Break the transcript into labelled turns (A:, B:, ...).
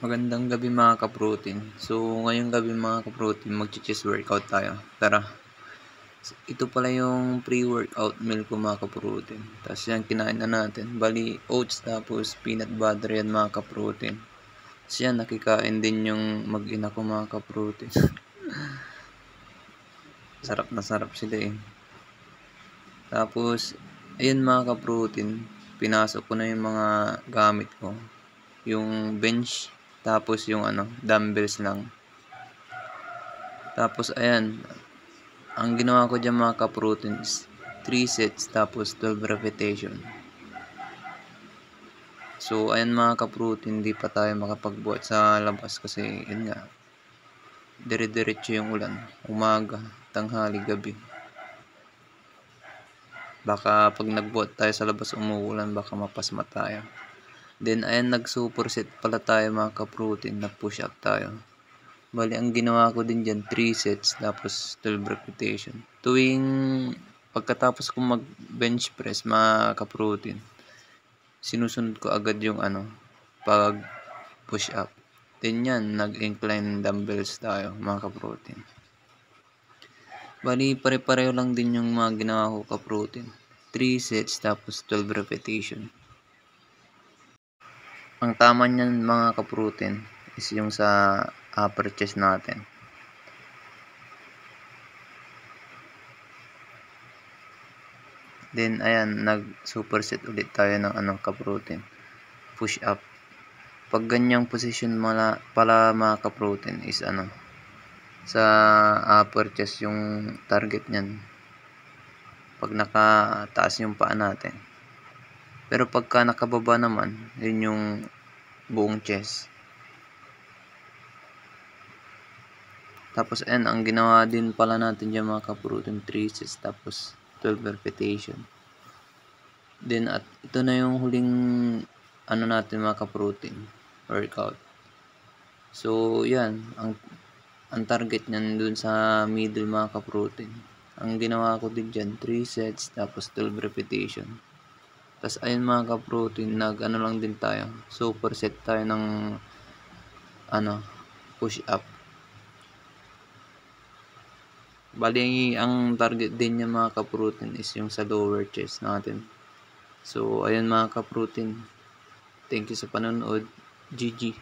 A: Magandang gabi mga ka-protein. So, ngayong gabi mga ka-protein, mag-chest workout tayo. Tara. Ito pala yung pre-workout meal ko mga ka-protein. Tapos yan, kinain na natin. Bali, oats tapos peanut butter yan mga ka-protein. Tapos yan, nakikain din yung mag-ina ko mga ka-protein. Sarap na sarap sila eh. Tapos, ayun mga ka-protein, pinasok ko na yung mga gamit ko. Yung bench, tapos yung dumbbells lang. Tapos ayan, ang ginawa ko dyan mga ka-protein is 3 sets tapos 12 repetition. So ayan mga ka-protein, hindi pa tayo makapagbuhat sa labas kasi yun nga, dire-diretso yung ulan, umaga, tanghali, gabi. Baka pag nagbuhat tayo sa labas umuulan, baka mapasma tayo. Then ayan, nag-super set pala tayo mga ka-protein, nag-push up tayo. Bali, ang ginawa ko din dyan, 3 sets, tapos 12 repetition. Tuwing pagkatapos ko mag-bench press, mga ka-protein, sinusunod ko agad yung pag push up. Then yan, nag-incline dumbbells tayo, mga ka-protein. Bali, pare-pareho lang din yung mga ginawa ko ka-protein. 3 sets, tapos 12 repetition. Ang tama niyan mga ka-protein is yung sa upper chest natin. Then ayan, nag-superset ulit tayo ng ka-protein. Push up. Pag ganyang position pala mga ka-protein is sa upper chest yung target niyan. Pag nakataas yung paa natin. Pero pagka nakababa naman, yun yung buong chest. Tapos ayan, ang ginawa din pala natin dyan mga ka-protein, 3 sets tapos 12 repetition. Then at ito na yung huling natin mga ka-protein workout. So yan, ang target niyan dun sa middle mga ka-protein. Ang ginawa ko din dyan, 3 sets tapos 12 repetition. Tapos ayun mga ka-protein, lang din tayo. Super set tayo ng push up. Bali, ang target din niya mga ka-protein is yung sa lower chest natin. So ayun mga ka-protein, thank you sa panonood. GG.